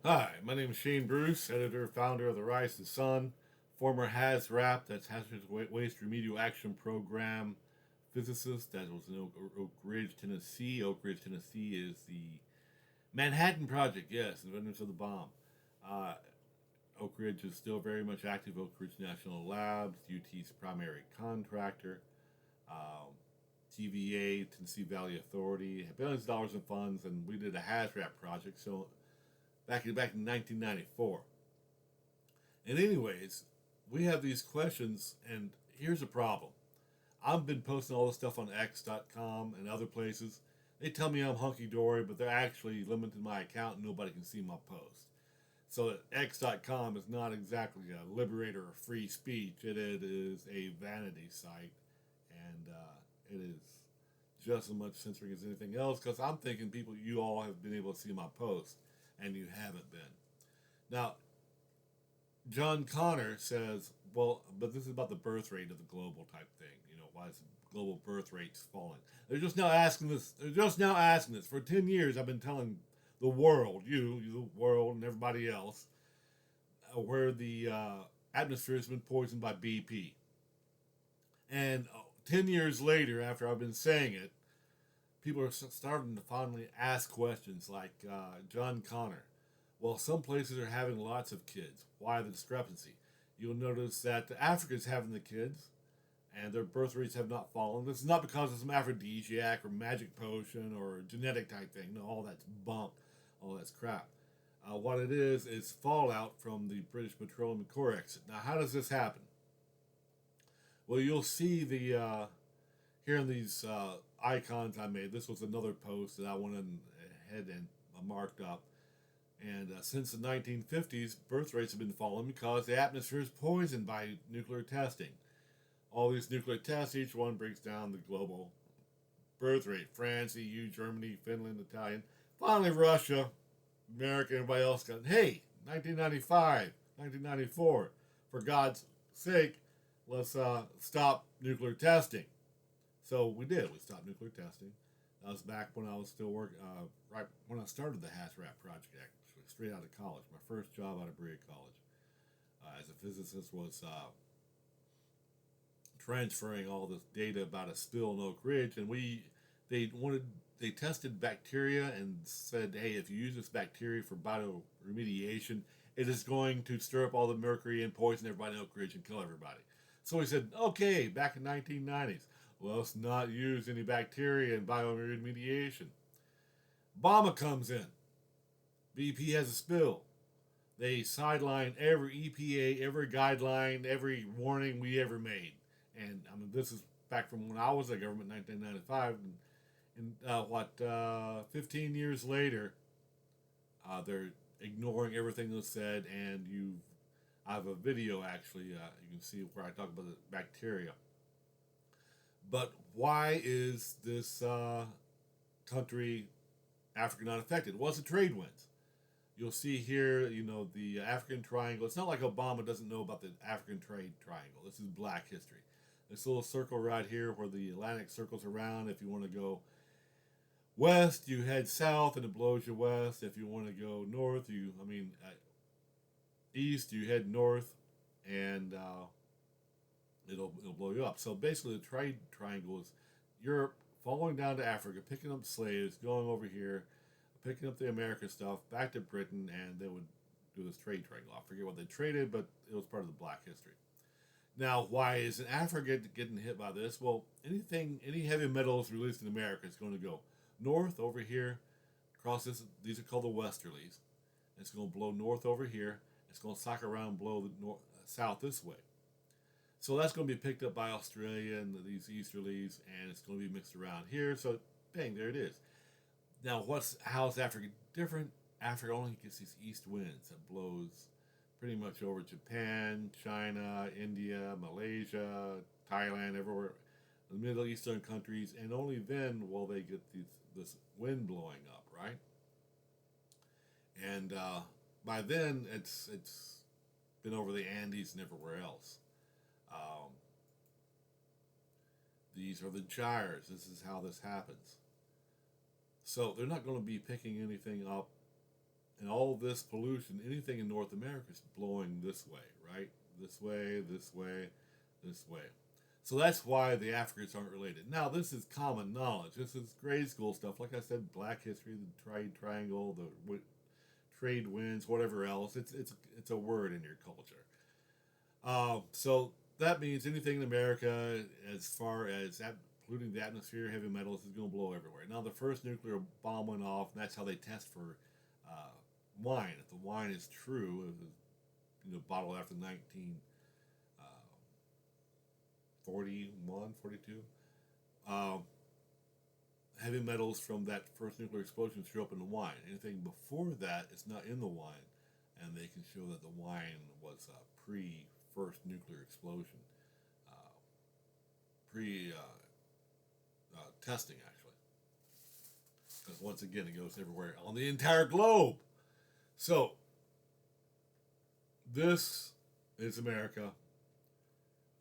Hi, my name is Shane Bruce, editor, founder of the Rise to Sun, former HAZRAP, that's Hazardous Waste Remedial Action Program physicist that was in Oak Ridge, Tennessee. Oak Ridge, Tennessee is the Manhattan Project, yes, inventors of the bomb. Uh, Oak Ridge is still very much active. Oak Ridge National Labs, UT's primary contractor. Um, TVA, Tennessee Valley Authority, had billions of dollars in funds, and we did a HAZRAP project. So back in 1994. And anyways, we have these questions, and here's the problem. I've been posting all this stuff on X.com and other places. They tell me I'm hunky dory, but they're actually limiting my account and nobody can see my post. So X.com is not exactly a liberator of free speech. It is a vanity site, and it is just as much censoring as anything else. Because I'm thinking people, you all have been able to see my post, and you haven't been. Now, John Connor says, well, but this is about the birth rate of the global type thing. You know, why is the global birth rates falling? They're just now asking this. They're just now asking this. For 10 years, I've been telling the world, the world, and everybody else, where the atmosphere has been poisoned by BP. And 10 years later, after I've been saying it, people are starting to finally ask questions like John Connor. Well, some places are having lots of kids. Why the discrepancy? You'll notice that Africa's having the kids, and their birth rates have not fallen. This is not because of some aphrodisiac or magic potion or genetic type thing. No, all that's bunk, all that's crap. What it is fallout from the British Petroleum and Core exit. Now, how does this happen? Well, you'll see the here in these icons I made. This was another post that I went ahead and marked up. And since the 1950s, birth rates have been falling because the atmosphere is poisoned by nuclear testing. All these nuclear tests, each one brings down the global birth rate. France, EU, Germany, Finland, Italian. Finally, Russia, America, everybody else got, hey, 1995, 1994. For God's sake, let's stop nuclear testing. So we did. We stopped nuclear testing. That was back when I was still working, right when I started the HAZRAP project, actually, straight out of college. My first job out of Berea College as a physicist was transferring all this data about a spill in Oak Ridge, and they tested bacteria and said, hey, if you use this bacteria for bioremediation, it is going to stir up all the mercury and poison everybody in Oak Ridge and kill everybody. So we said, okay, back in 1990s, let's not use any bacteria in bioremediation. Obama comes in. BP has a spill. They sideline every EPA, every guideline, every warning we ever made. And I mean, this is back from when I was in government in 1995. And 15 years later, they're ignoring everything that's said. And I have a video actually, you can see where I talk about the bacteria. But why is this country, Africa, not affected? Well, it's the trade winds. You'll see here, the African triangle. It's not like Obama doesn't know about the African trade triangle. This is black history. This little circle right here where the Atlantic circles around. If you want to go west, you head south and it blows you west. If you want to go north, east, you head north and it'll blow you up. So basically, the trade triangle is Europe following down to Africa, picking up slaves, going over here, picking up the American stuff, back to Britain, and they would do this trade triangle. I forget what they traded, but it was part of the black history. Now, why isn't Africa getting hit by this? Well, any heavy metals released in America is going to go north over here, across this. These are called the westerlies. It's going to blow north over here. It's going to sock around and blow the south this way. So that's going to be picked up by Australia and these easterlies, and it's going to be mixed around here. So, bang, there it is. Now, how's Africa different? Africa only gets these east winds that blows pretty much over Japan, China, India, Malaysia, Thailand, everywhere, the Middle Eastern countries, and only then will they get this wind blowing up, right? And by then, it's been over the Andes and everywhere else. Um, these are the gyres. This is how this happens. So they're not going to be picking anything up and all this pollution, anything in North America is blowing this way, right? This way, this way, this way. So that's why the Africans aren't related. Now, this is common knowledge. This is grade school stuff. Like I said, Black history, the triangle, the trade winds, whatever else. It's a word in your culture. So that means anything in America, as far as that, polluting the atmosphere, heavy metals, is going to blow everywhere. Now, the first nuclear bomb went off, and that's how they test for wine. If the wine is true, it was bottled after 1941, 42. Heavy metals from that first nuclear explosion show up in the wine. Anything before that is not in the wine, and they can show that the wine was pre first nuclear explosion, pre testing actually, because once again it goes everywhere on the entire globe. So this is America.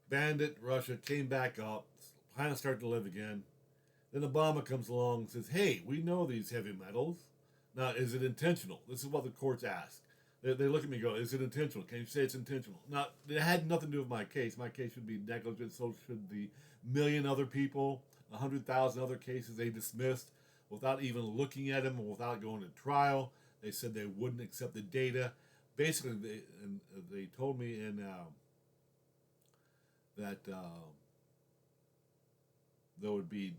Bandit Russia came back up, planets start to live again. Then Obama comes along and says, hey, we know these heavy metals. Now, is it intentional? This is what the courts ask. They look at me and go, is it intentional? Can you say it's intentional? Now, it had nothing to do with my case. My case should be negligence, so should the million other people, 100,000 other cases they dismissed without even looking at them and without going to trial. They said they wouldn't accept the data. Basically, they told me that there would be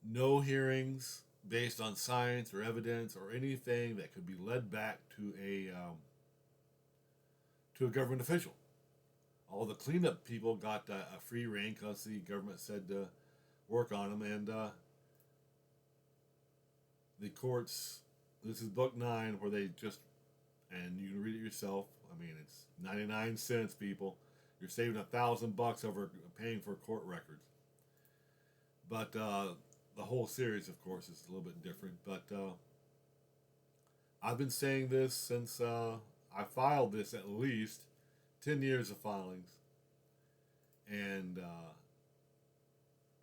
no hearings based on science or evidence or anything that could be led back to a government official. All the cleanup people got a free rein because the government said to work on them, and the courts. This is book 9, where they just, and you can read it yourself. I mean, it's 99 cents, people. You're saving $1,000 over paying for court records. But the whole series, of course, is a little bit different. But I've been saying this since I filed this, at least 10 years of filings. And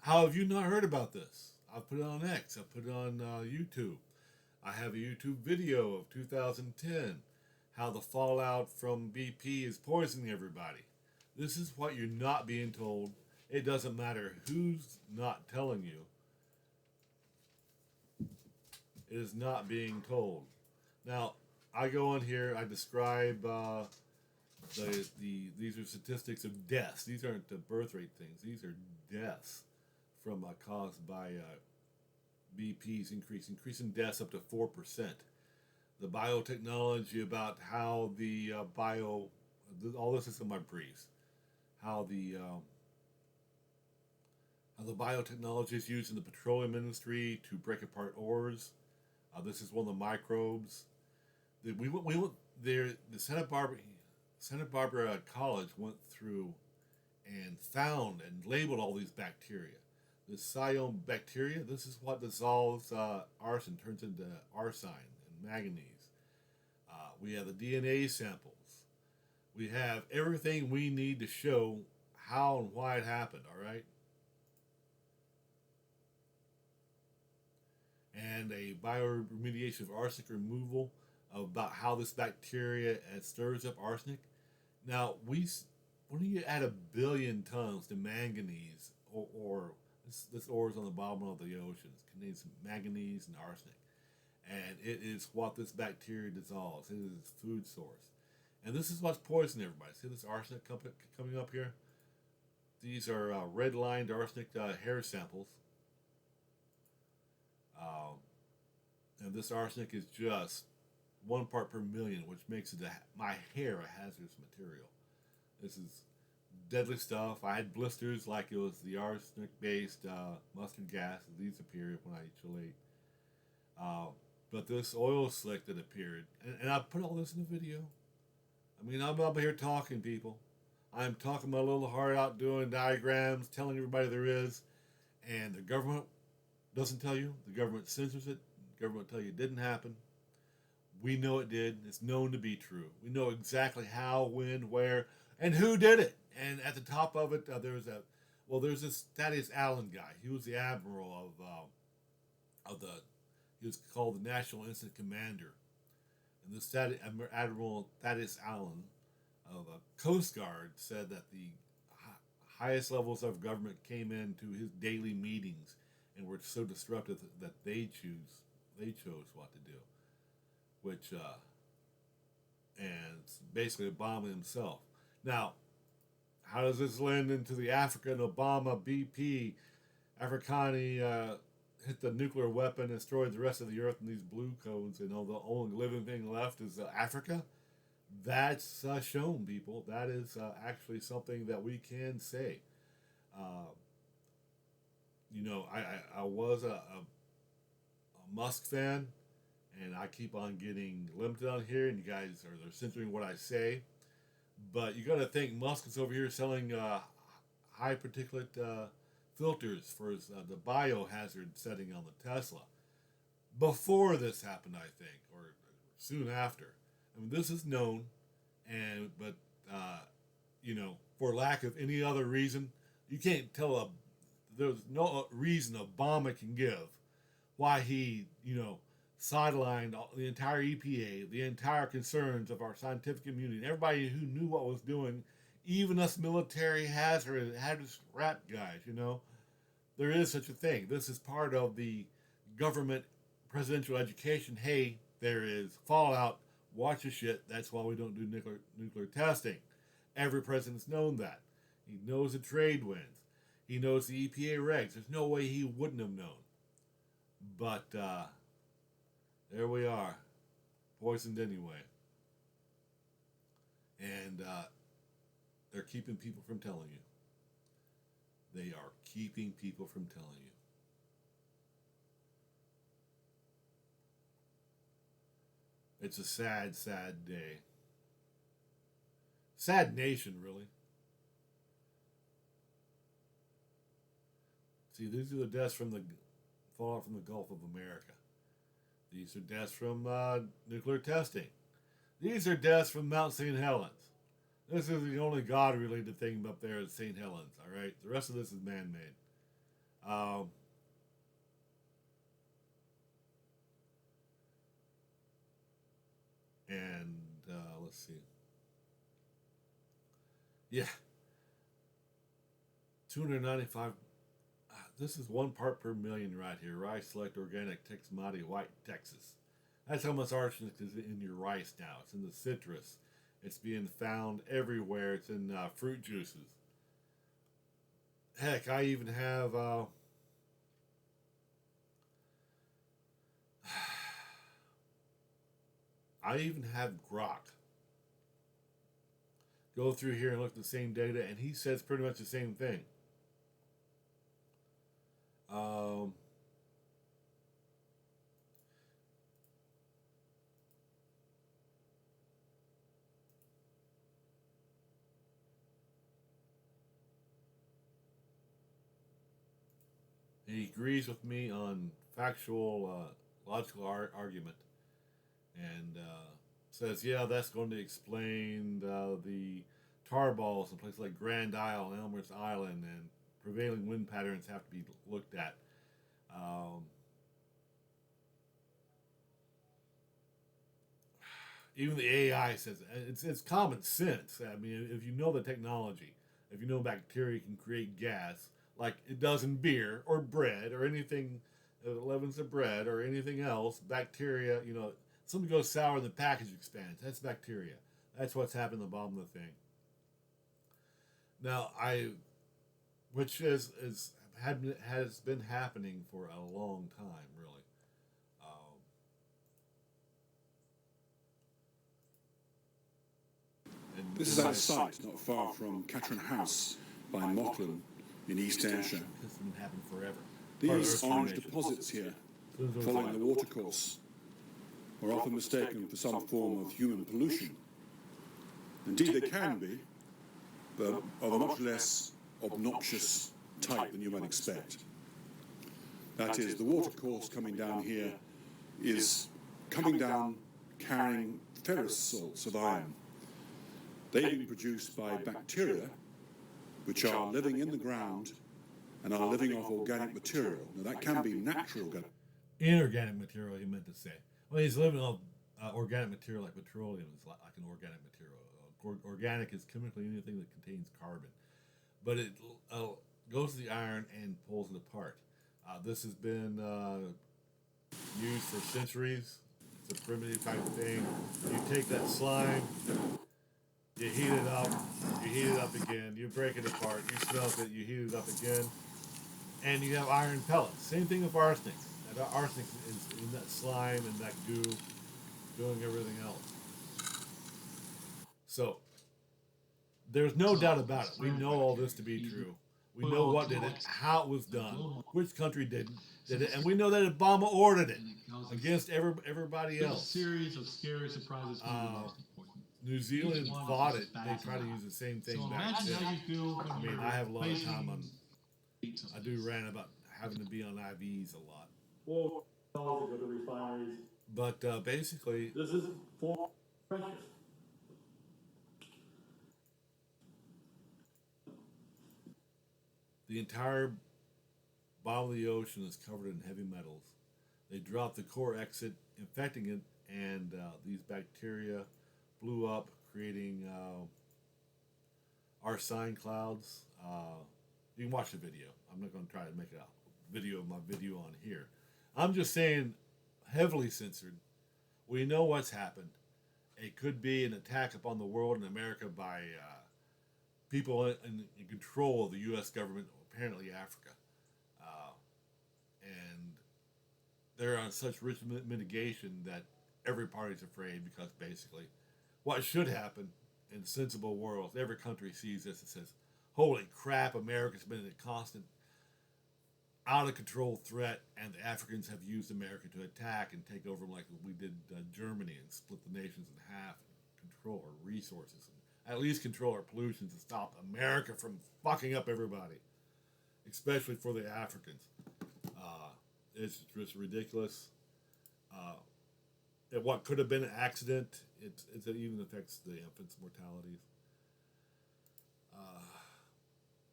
how have you not heard about this? I've put it on X. I've put it on YouTube. I have a YouTube video of 2010, how the fallout from BP is poisoning everybody. This is what you're not being told. It doesn't matter who's not telling you. It is not being told. Now, I go on here, I describe these are statistics of deaths. These aren't the birth rate things. These are deaths from caused by BP's increasing deaths up to 4%. The biotechnology about how the all this is in my briefs, how the biotechnology is used in the petroleum industry to break apart ores. This is one of the microbes. We went there. The Santa Barbara College went through and found and labeled all these bacteria. The cyanobacteria, this is what dissolves arsen, turns into arsine and manganese. We have the DNA samples. We have everything we need to show how and why it happened, all right? And a bioremediation of arsenic removal, about how this bacteria stirs up arsenic. Now, when you add 1 billion tons to manganese, or this ore is on the bottom of the oceans, contains manganese and arsenic. And it is what this bacteria dissolves. It is its food source. And this is what's poisoning everybody. See this arsenic coming up here? These are red-lined arsenic hair samples. And this arsenic is just 1 part per million, which makes it my hair a hazardous material. This is deadly stuff. I had blisters like it was the arsenic-based mustard gas. These appeared when I chelate. But this oil slick that appeared, and I put all this in the video. I mean, I'm up here talking, people. I'm talking my little heart out, doing diagrams, telling everybody there is, and the government doesn't tell you. The government censors it. The government tell you it didn't happen. We know it did. It's known to be true. We know exactly how, when, where, and who did it. And at the top of it, there's Well, there's this Thaddeus Allen guy. He was the admiral of the. He was called the National Instant Commander, and this Admiral Thaddeus Allen of a Coast Guard said that the highest levels of government came into his daily meetings and were so disruptive that they chose what to do, which and basically Obama himself. Now, how does this lend into the African Obama BP Africani hit the nuclear weapon and destroyed the rest of the earth in these blue codes, and all the only living thing left is Africa? That's shown, people. That is actually something that we can say. Uh, I was a Musk fan, and I keep on getting limited on here, and you guys are they're censoring what I say. But you got to think Musk is over here selling high particulate filters for his, the biohazard setting on the Tesla. Before this happened, I think, or soon after. I mean, this is known, and but for lack of any other reason, you can't tell there's no reason Obama can give why he sidelined the entire EPA, the entire concerns of our scientific community, and everybody who knew what was doing, even us military hazardous rap guys. There is such a thing. This is part of the government presidential education. Hey, there is fallout. Watch your shit. That's why we don't do nuclear testing. Every president's known that. He knows the trade winds. He knows the EPA regs. There's no way he wouldn't have known. But there we are, poisoned anyway. And they're keeping people from telling you. They are keeping people from telling you. It's a sad, sad day. Sad nation, really. See, these are the deaths from the fallout from the Gulf of America. These are deaths from nuclear testing. These are deaths from Mount St. Helens. This is the only God-related thing up there at St. Helens, all right? The rest of this is man-made. Let's see. Yeah. 295. This is 1 part per million right here. Rice Select Organic Texmati White, Texas. That's how much arsenic is in your rice now. It's in the citrus. It's being found everywhere. It's in fruit juices. Heck, I even have Grok go through here and look at the same data, and he says pretty much the same thing. He agrees with me on factual, logical argument, and says, yeah, that's going to explain the tar balls in places like Grand Isle and Elmer's Island, and prevailing wind patterns have to be looked at. Even the AI says it's common sense. I mean, if you know the technology, if you know bacteria can create gas like it does in beer or bread or anything that leavens of bread or anything else, bacteria, something goes sour and the package expands. That's bacteria. That's what's happened at the bottom of the thing. Now, which has been happening for a long time, really. This is our site, not far from Catron House by Mauchline in East Ayrshire. This has been happening forever. These orange deposits here, following the watercourse, are often mistaken for some form of human pollution. Indeed, they can be, but of a much less obnoxious type than you might expect. That is, the watercourse coming down here is coming down carrying ferrous salts of iron. They've been produced by bacteria which are living in the ground and are living off organic material. Now, that can be natural. Inorganic material, he meant to say. Well, he's living off organic material like petroleum is like an organic material. Organic is chemically anything that contains carbon. But it goes to the iron and pulls it apart. This has been used for centuries. It's a primitive type of thing. You take that slime, you heat it up again, you break it apart, you smelt it, you heat it up again, and you have iron pellets. Same thing with arsenic. That arsenic is in that slime and that goo doing everything else. So, there's no doubt about it. We know all this to be true. We know what did it, how it was done, which country did it, and we know that Obama ordered it against everybody else. Series of scary surprises. New Zealand fought it. They try to use the same thing back then. I mean, I have a lot of time on. I do rant about having to be on IVs a lot. Well, go to refineries. But basically, this is for precious. The entire bottom of the ocean is covered in heavy metals. They dropped the core exit, infecting it, and these bacteria blew up, creating arsine clouds. You can watch the video. I'm not going to try to make a video of my video on here. I'm just saying, heavily censored. We know what's happened. It could be an attack upon the world and America by people in control of the U.S. government, apparently Africa. And they're on such rich mitigation that every party's afraid, because basically what should happen in sensible worlds, every country sees this and says, holy crap, America's been a constant out-of-control threat, and the Africans have used America to attack and take over like we did Germany and split the nations in half and control our resources and at least control our pollution to stop America from fucking up everybody, especially for the Africans. It's just ridiculous. What could have been an accident, it even affects the infants' mortalities.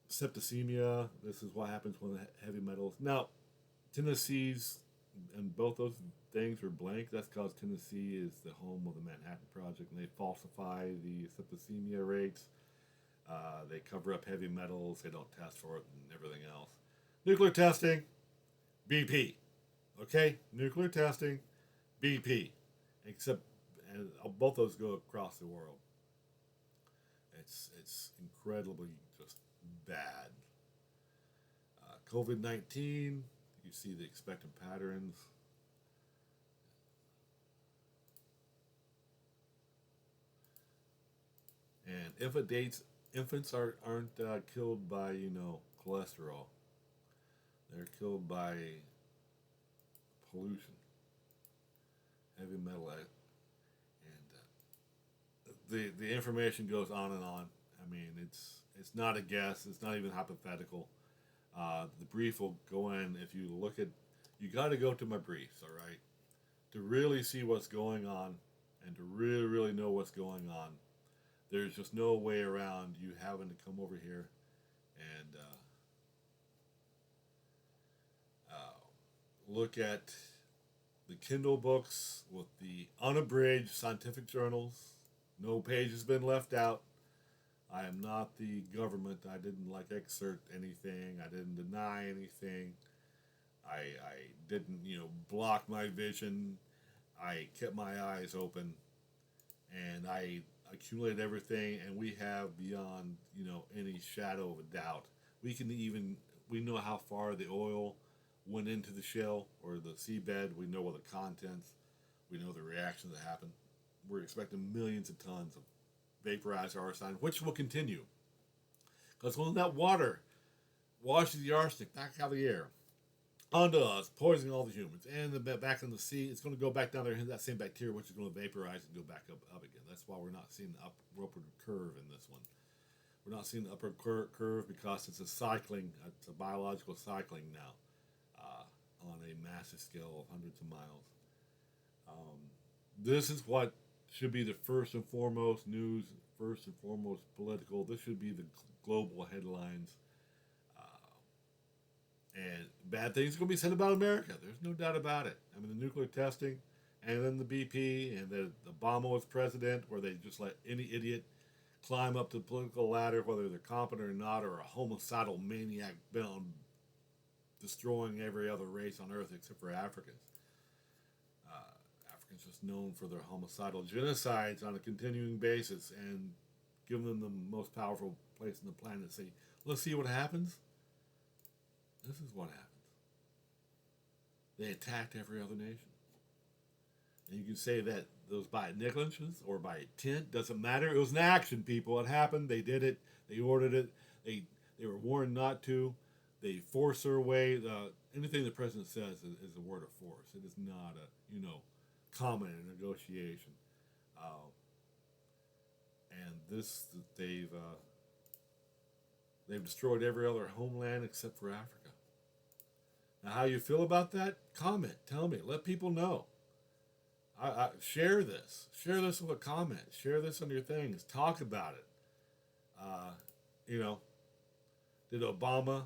Septicemia, this is what happens when the heavy metals. Now, Tennessee's, and both those things are blank. That's because Tennessee is the home of the Manhattan Project, and they falsify the septicemia rates. They cover up heavy metals. They don't test for it and everything else. Nuclear testing, BP. Okay? Nuclear testing, BP. Except, and both those go across the world. It's incredibly just bad. COVID-19, you see the expected patterns. And infants aren't killed by, cholesterol. They're killed by pollution, heavy metal, and the information goes on and on. I mean, it's not a guess. It's not even hypothetical. The brief will go in. If you look at, you got to go to my briefs, all right, to really see what's going on and to really, really know what's going on. There's just no way around you having to come over here and look at the Kindle books with the unabridged scientific journals. No page has been left out. I am not the government. I didn't excerpt anything. I didn't deny anything. I didn't, block my vision. I kept my eyes open, and I accumulated everything, and we have beyond, any shadow of a doubt. We know how far the oil went into the shell or the seabed. We know all the contents. We know the reactions that happen. We're expecting millions of tons of vaporized arsenic, which will continue. Because when that water washes the arsenic back out of the air onto us, poisoning all the humans, and back in the sea, it's going to go back down there, and that same bacteria, which is going to vaporize and go back up again. That's why we're not seeing the upward curve in this one. We're not seeing the upward curve because it's a biological cycling now on a massive scale of hundreds of miles. This is what should be the first and foremost news, first and foremost political. This should be the global headlines. And bad things are going to be said about America. There's no doubt about it. I mean, the nuclear testing, and then the BP, and then Obama was president, where they just let any idiot climb up the political ladder, whether they're competent or not, or a homicidal maniac bent on destroying every other race on earth except for Africans. Africans just known for their homicidal genocides on a continuing basis, and giving them the most powerful place on the planet to say, let's see what happens. This is what happens. They attacked every other nation. And you can say that those by negligence or by intent, doesn't matter. It was an action, people. It happened. They did it. They ordered it. They were warned not to. They force their way. Anything the president says is a word of force. It is not a comment in negotiation. And this, they've destroyed every other homeland except for Africa. Now, how you feel about that? Comment. Tell me. Let people know. Share this. Share this with a comment. Share this on your things. Talk about it. Did Obama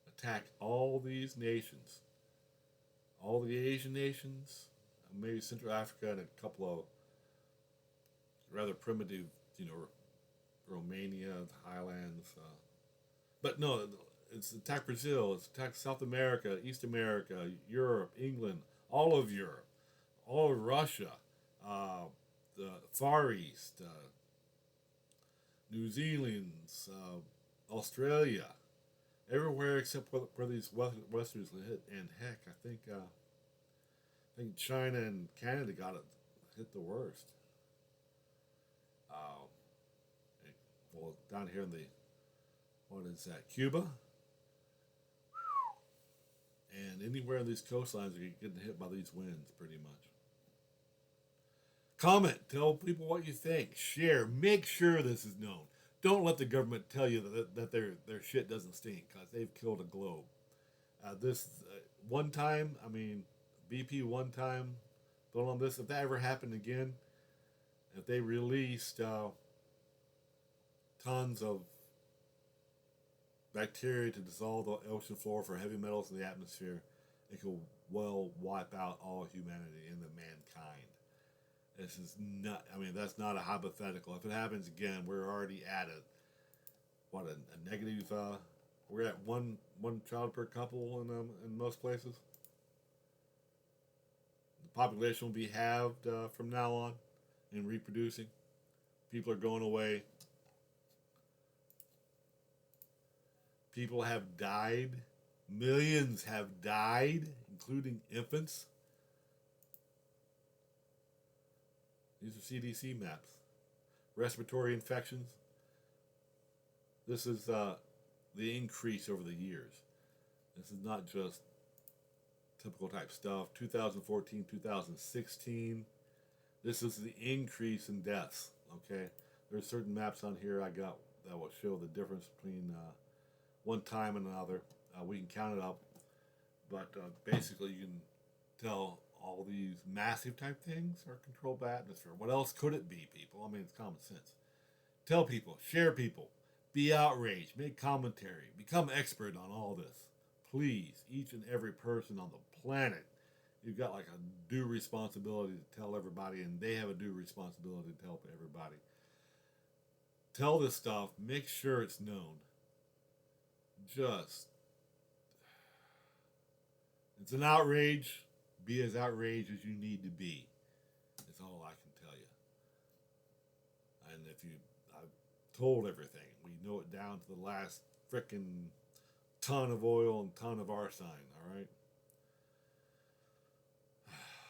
attack all these nations? All the Asian nations? Maybe Central Africa and a couple of rather primitive, Romania, the Highlands. But no, it's attacked Brazil. It's attacked South America, East America, Europe, England, all of Europe, all of Russia, the Far East, New Zealand, Australia, everywhere except where these Westerns hit. And heck, I think China and Canada got it hit the worst. Well, down here in Cuba? And anywhere in these coastlines are getting hit by these winds, pretty much. Comment. Tell people what you think. Share. Make sure this is known. Don't let the government tell you that their shit doesn't stink, because they've killed a globe. One time, BP one time, but on this, if that ever happened again, if they released tons of bacteria to dissolve the ocean floor for heavy metals in the atmosphere, it could well wipe out all humanity and the mankind. This is not, that's not a hypothetical. If it happens again, we're already at a negative, we're at one child per couple in most places. The population will be halved from now on in reproducing. People are going away. People have died. Millions have died, including infants. These are CDC maps. Respiratory infections. This is the increase over the years. This is not just typical type stuff. 2014, 2016. This is the increase in deaths. Okay, there's certain maps on here I got that will show the difference between one time and another. We can count it up, but basically you can tell all these massive type things are controlled by atmosphere. What else could it be, people? It's common sense. Tell people, share people, be outraged, make commentary, become expert on all this. Please, each and every person on the planet, you've got like a due responsibility to tell everybody, and they have a due responsibility to help everybody. Tell this stuff, make sure it's known. It's an outrage. Be as outraged as you need to be. That's all I can tell you. And I've told everything. We know it down to the last frickin' ton of oil and ton of arsine, all right?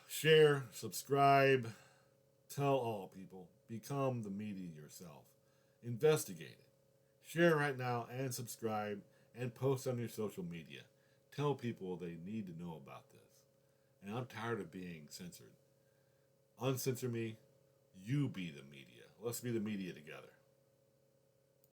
Share, subscribe, tell all people. Become the media yourself. Investigate it. Share right now and subscribe and post on your social media. Tell people they need to know about this. And I'm tired of being censored. Uncensor me. You be the media. Let's be the media together.